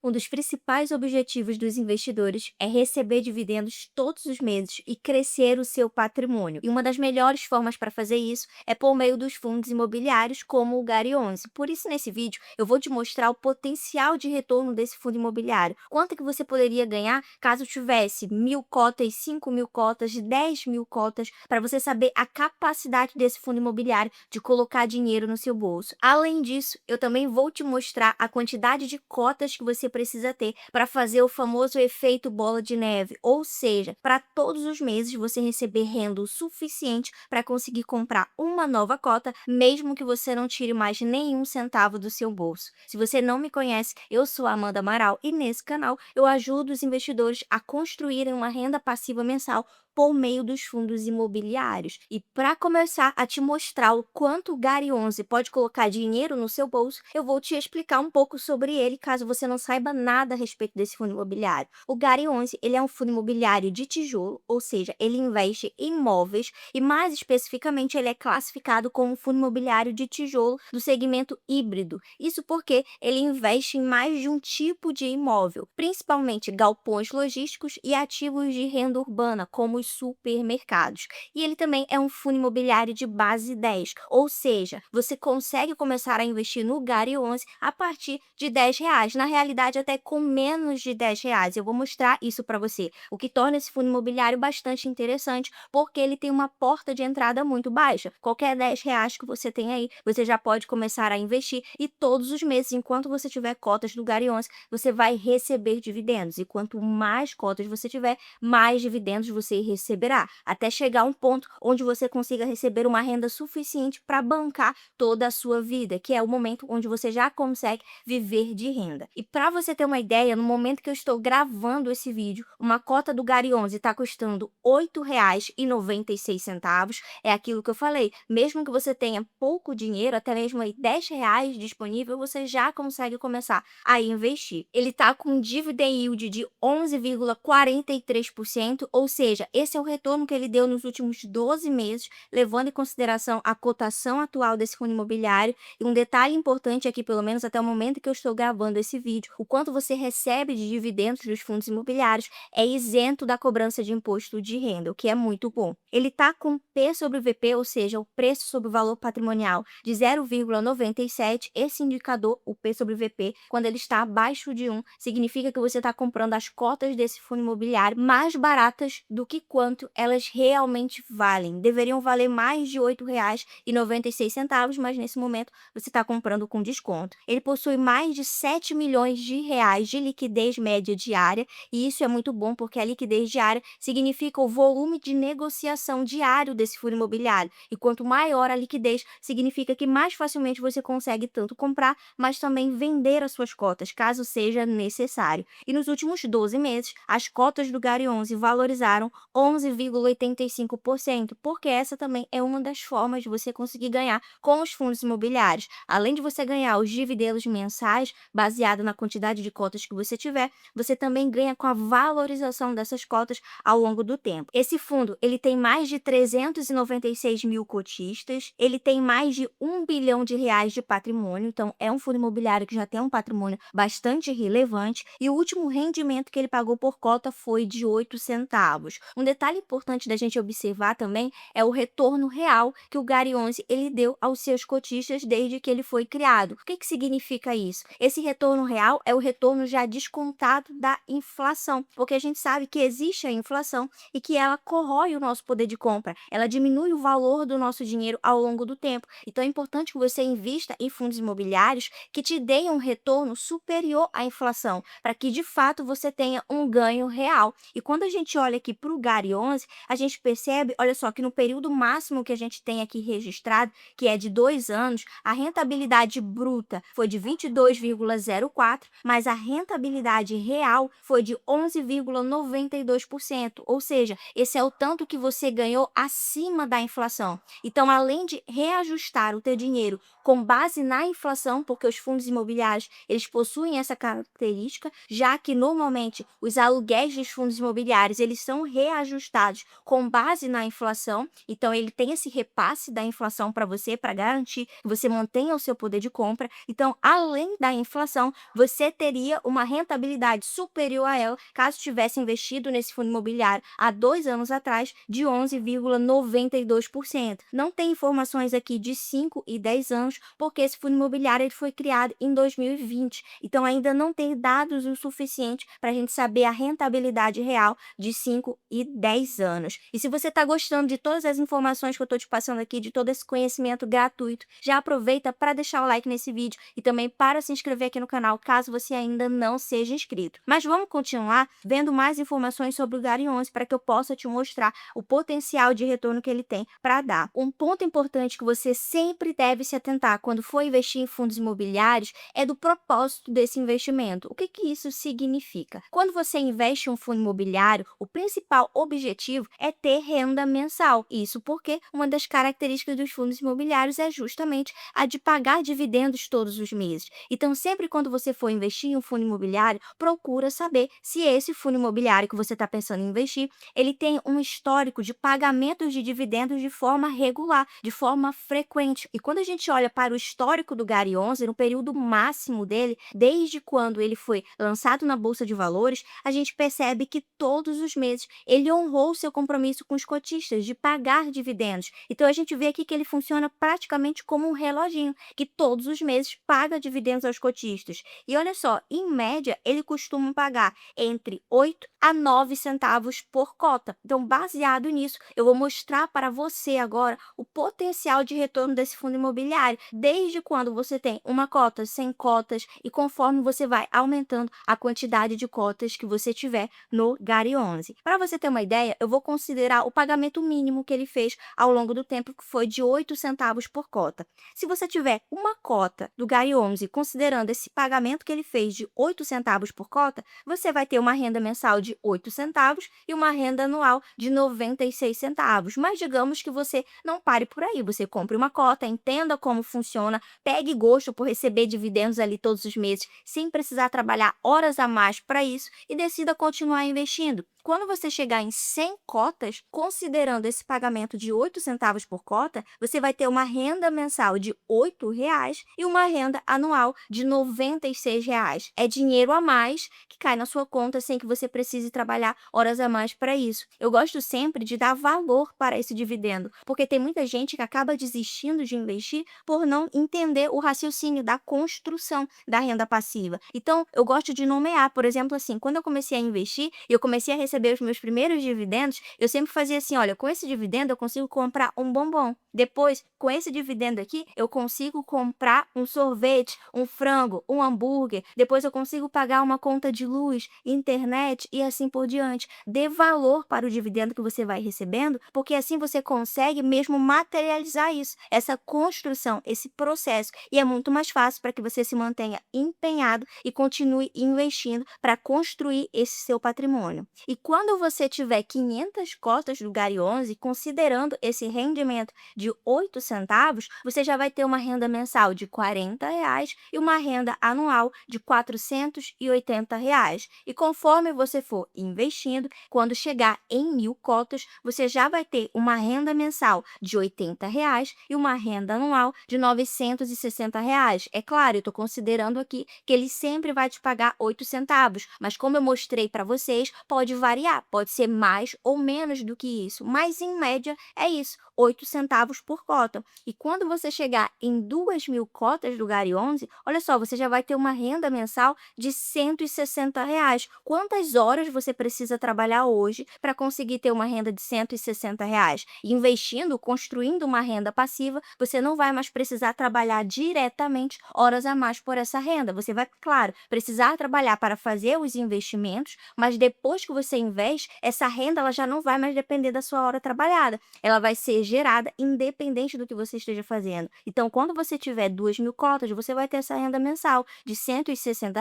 Um dos principais objetivos dos investidores é receber dividendos todos os meses e crescer o seu patrimônio. E uma das melhores formas para fazer isso é por meio dos fundos imobiliários, como o Gari 11. Por isso, nesse vídeo, eu vou te mostrar o potencial de retorno desse fundo imobiliário. Quanto que você poderia ganhar caso tivesse 1.000 cotas, 5.000 cotas, 10.000 cotas, para você saber a capacidade desse fundo imobiliário de colocar dinheiro no seu bolso. Além disso, eu também vou te mostrar a quantidade de cotas que você precisa ter para fazer o famoso efeito bola de neve, ou seja, para todos os meses você receber renda o suficiente para conseguir comprar uma nova cota, mesmo que você não tire mais nenhum centavo do seu bolso. Se você não me conhece, eu sou a Amanda Amaral e nesse canal eu ajudo os investidores a construírem uma renda passiva mensal por meio dos fundos imobiliários. E para começar a te mostrar o quanto o Gari 11 pode colocar dinheiro no seu bolso, eu vou te explicar um pouco sobre ele, caso você não saiba nada a respeito desse fundo imobiliário. O Gari 11, ele é um fundo imobiliário de tijolo, ou seja, ele investe em imóveis e mais especificamente ele é classificado como um fundo imobiliário de tijolo do segmento híbrido. Isso porque ele investe em mais de um tipo de imóvel, principalmente galpões logísticos e ativos de renda urbana, como os supermercados. E ele também é um fundo imobiliário de base 10, ou seja, você consegue começar a investir no Gari 11 a partir de R$ 10, na realidade até com menos de R$ 10. Eu vou mostrar isso para você, o que torna esse fundo imobiliário bastante interessante, porque ele tem uma porta de entrada muito baixa. Qualquer R$ 10 que você tem aí, você já pode começar a investir e todos os meses, enquanto você tiver cotas do Gari 11, você vai receber dividendos. E quanto mais cotas você tiver, mais dividendos você receberá, até chegar a um ponto onde você consiga receber uma renda suficiente para bancar toda a sua vida, que é o momento onde você já consegue viver de renda. E para você ter uma ideia, no momento que eu estou gravando esse vídeo, uma cota do Gari 11 está custando R$ 8,96. É aquilo que eu falei, mesmo que você tenha pouco dinheiro, até mesmo aí R$ 10 disponível, você já consegue começar a investir. Ele está com dividend yield de 11,43%, ou seja, esse é o retorno que ele deu nos últimos 12 meses, levando em consideração a cotação atual desse fundo imobiliário. E um detalhe importante aqui, pelo menos até o momento que eu estou gravando esse vídeo, o quanto você recebe de dividendos dos fundos imobiliários é isento da cobrança de imposto de renda, o que é muito bom. Ele está com P sobre VP, ou seja, o preço sobre o valor patrimonial, de 0,97. Esse indicador, o P sobre VP, quando ele está abaixo de 1, significa que você está comprando as cotas desse fundo imobiliário mais baratas do que quanto elas realmente valem. Deveriam valer mais de R$ 8,96, mas nesse momento você está comprando com desconto. Ele possui mais de 7 milhões de reais de liquidez média diária, e isso é muito bom porque a liquidez diária significa o volume de negociação diário desse fundo imobiliário. E quanto maior a liquidez, significa que mais facilmente você consegue tanto comprar, mas também vender as suas cotas, caso seja necessário. E nos últimos 12 meses, as cotas do Gari 11 valorizaram 11,85%, porque essa também é uma das formas de você conseguir ganhar com os fundos imobiliários. Além de você ganhar os dividendos mensais, baseado na quantidade de cotas que você tiver, você também ganha com a valorização dessas cotas ao longo do tempo. Esse fundo, ele tem mais de 396 mil cotistas, ele tem mais de R$ 1 bilhão de patrimônio, então é um fundo imobiliário que já tem um patrimônio bastante relevante, e o último rendimento que ele pagou por cota foi de 8 centavos. Um detalhe importante da gente observar também é o retorno real que o Gari 11 ele deu aos seus cotistas desde que ele foi criado. O que que significa isso? Esse retorno real é o retorno já descontado da inflação, porque a gente sabe que existe a inflação e que ela corrói o nosso poder de compra, ela diminui o valor do nosso dinheiro ao longo do tempo. Então é importante que você invista em fundos imobiliários que te deem um retorno superior à inflação, para que de fato você tenha um ganho real. E quando a gente olha aqui para o Gari 11, a gente percebe, olha só, que no período máximo que a gente tem aqui registrado, que é de 2 anos, a rentabilidade bruta foi de 22,04, mas a rentabilidade real foi de 11,92%, ou seja, esse é o tanto que você ganhou acima da inflação. Então, além de reajustar o teu dinheiro com base na inflação, porque os fundos imobiliários, eles possuem essa característica, já que normalmente os aluguéis dos fundos imobiliários, eles são reajustados ajustados com base na inflação, então ele tem esse repasse da inflação para você, para garantir que você mantenha o seu poder de compra. Então, além da inflação, você teria uma rentabilidade superior a ela, caso tivesse investido nesse fundo imobiliário há 2 anos atrás, de 11,92%. Não tem informações aqui de 5 e 10 anos, porque esse fundo imobiliário ele foi criado em 2020, então ainda não tem dados o suficiente para a gente saber a rentabilidade real de 5 e 10 anos. E se você está gostando de todas as informações que eu estou te passando aqui, de todo esse conhecimento gratuito, já aproveita para deixar o like nesse vídeo e também para se inscrever aqui no canal, caso você ainda não seja inscrito. Mas vamos continuar vendo mais informações sobre o Gary 11 para que eu possa te mostrar o potencial de retorno que ele tem para dar. Um ponto importante que você sempre deve se atentar quando for investir em fundos imobiliários é do propósito desse investimento. O que isso significa? Quando você investe em um fundo imobiliário, o principal objetivo é ter renda mensal. Isso porque uma das características dos fundos imobiliários é justamente a de pagar dividendos todos os meses. Então, sempre quando você for investir em um fundo imobiliário, procura saber se esse fundo imobiliário que você está pensando em investir, ele tem um histórico de pagamentos de dividendos de forma regular, de forma frequente. E quando a gente olha para o histórico do Gary 11, no período máximo dele, desde quando ele foi lançado na Bolsa de Valores, a gente percebe que todos os meses ele honrou seu compromisso com os cotistas de pagar dividendos. Então a gente vê aqui que ele funciona praticamente como um reloginho, que todos os meses paga dividendos aos cotistas. E olha só, em média, ele costuma pagar entre 8 a 9 centavos por cota. Então, baseado nisso, eu vou mostrar para você agora o potencial de retorno desse fundo imobiliário, desde quando você tem uma cota, 100 cotas, e conforme você vai aumentando a quantidade de cotas que você tiver no Gary 11. Para você ter uma ideia, eu vou considerar o pagamento mínimo que ele fez ao longo do tempo, que foi de 8 centavos por cota. Se você tiver uma cota do Gary 11, considerando esse pagamento que ele fez de 8 centavos por cota, você vai ter uma renda mensal de 8 centavos e uma renda anual de 96 centavos. Mas digamos que você não pare por aí, você compre uma cota, entenda como funciona, pegue gosto por receber dividendos ali todos os meses, sem precisar trabalhar horas a mais para isso e decida continuar investindo. Quando você chegar em 100 cotas, considerando esse pagamento de 8 centavos por cota, você vai ter uma renda mensal de R$ 8 e uma renda anual de R$ 96. É dinheiro a mais que cai na sua conta sem que você precise trabalhar horas a mais para isso. Eu gosto sempre de dar valor para esse dividendo, porque tem muita gente que acaba desistindo de investir por não entender o raciocínio da construção da renda passiva. Então, eu gosto de nomear, por exemplo, assim, quando eu comecei a investir, eu comecei a receber os meus primeiros dividendos, eu sempre fazia assim, olha, com esse dividendo eu consigo comprar um bombom. Depois, com esse dividendo aqui, eu consigo comprar um sorvete, um frango, um hambúrguer. Depois eu consigo pagar uma conta de luz, internet e assim por diante. Dê valor para o dividendo que você vai recebendo, porque assim você consegue mesmo materializar isso, essa construção, esse processo. E é muito mais fácil para que você se mantenha empenhado e continue investindo para construir esse seu patrimônio. E quando você tiver 500 cotas do Gary 11, considerando esse rendimento de 8 centavos, você já vai ter uma renda mensal de R$ 40 e uma renda anual de R$ 480. E conforme você for investindo, quando chegar em 1.000 cotas, você já vai ter uma renda mensal de R$ 80 e uma renda anual de R$ 960. É claro, eu estou considerando aqui que ele sempre vai te pagar 8 centavos, mas como eu mostrei para vocês, pode variar, pode ser mais ou menos do que isso, mas em média é isso, 8 centavos por cota. E quando você chegar em 2.000 cotas do Gary 11, olha só, você já vai ter uma renda mensal de R$ 160. Quantas horas você precisa trabalhar hoje para conseguir ter uma renda de R$ 160? E investindo, construindo uma renda passiva, você não vai mais precisar trabalhar diretamente horas a mais por essa renda. Você vai, claro, precisar trabalhar para fazer os investimentos, mas depois que você investe, essa renda ela já não vai mais depender da sua hora trabalhada. Ela vai ser gerada independente do que você esteja fazendo. Então, quando você tiver 2.000 cotas, você vai ter essa renda mensal de R$ 160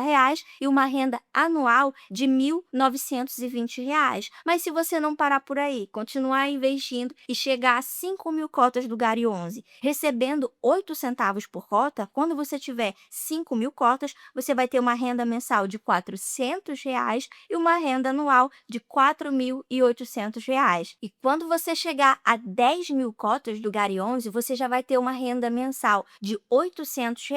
e uma renda anual de R$ 1.920. Mas se você não parar por aí, continuar investindo e chegar a 5.000 cotas do Gary 11, recebendo 8 centavos por cota, quando você tiver 5.000 cotas, você vai ter uma renda mensal de R$ 400 e uma renda anual de R$ 4.800. E quando você chegar a 10.000 cotas do Gari 11, você já vai ter uma renda mensal de R$ 800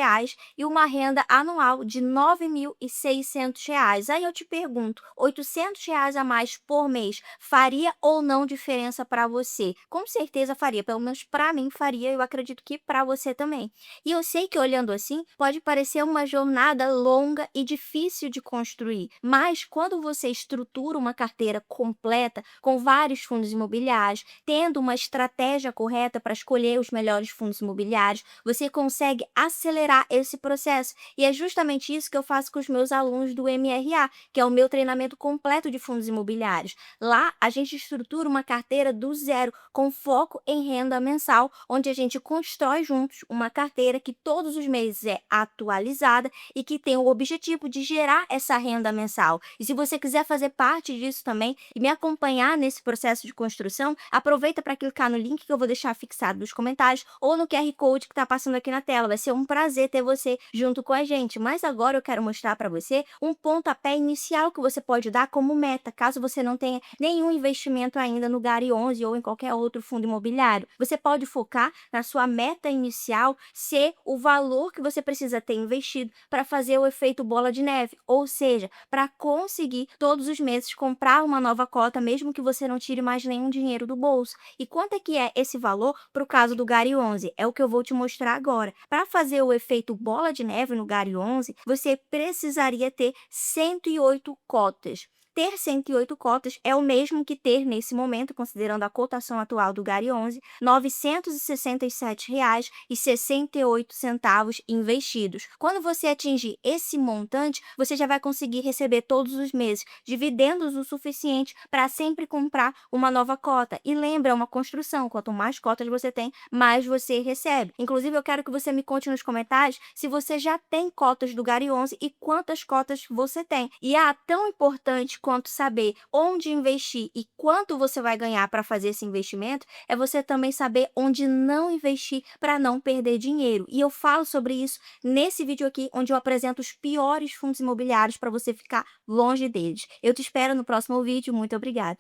e uma renda anual de R$ 9.600. Aí eu te pergunto, R$ 800 a mais por mês faria ou não diferença para você? Com certeza faria, pelo menos para mim faria, eu acredito que para você também. E eu sei que olhando assim, pode parecer uma jornada longa e difícil de construir, mas quando você estrutura uma carteira completa com vários fundos imobiliários, tendo uma estratégia correta para escolher os melhores fundos imobiliários, você consegue acelerar esse processo. E é justamente isso que eu faço com os meus alunos do MRA, que é o meu treinamento completo de fundos imobiliários. Lá, a gente estrutura uma carteira do zero, com foco em renda mensal, onde a gente constrói juntos uma carteira que todos os meses é atualizada e que tem o objetivo de gerar essa renda mensal. E se você quiser fazer parte disso também e me acompanhar nesse processo de construção, aproveita para clicar no link que eu vou deixar fixado nos comentários ou no QR Code que está passando aqui na tela. Vai ser um prazer ter você junto com a gente. Mas agora eu quero mostrar para você um pontapé inicial que você pode dar como meta, caso você não tenha nenhum investimento ainda no Gari 11 ou em qualquer outro fundo imobiliário. Você pode focar na sua meta inicial ser o valor que você precisa ter investido para fazer o efeito bola de neve, ou seja, para conseguir todos os meses comprar uma nova cota, mesmo que você não tire mais nenhum dinheiro do bolso. E quanto é que é esse valor para o caso do Gari 11? É o que eu vou te mostrar agora. Para fazer o efeito bola de neve no Gari 11, você precisaria ter 108 cotas. Ter 108 cotas é o mesmo que ter, nesse momento, considerando a cotação atual do Gari 11, R$ 967,68 investidos. Quando você atingir esse montante, você já vai conseguir receber todos os meses dividendos o suficiente para sempre comprar uma nova cota. E lembra, é uma construção, quanto mais cotas você tem, mais você recebe. Inclusive, eu quero que você me conte nos comentários se você já tem cotas do Gari 11 e quantas cotas você tem. E tão importante quanto saber onde investir e quanto você vai ganhar para fazer esse investimento, é você também saber onde não investir para não perder dinheiro. E eu falo sobre isso nesse vídeo aqui, onde eu apresento os piores fundos imobiliários para você ficar longe deles. Eu te espero no próximo vídeo. Muito obrigada!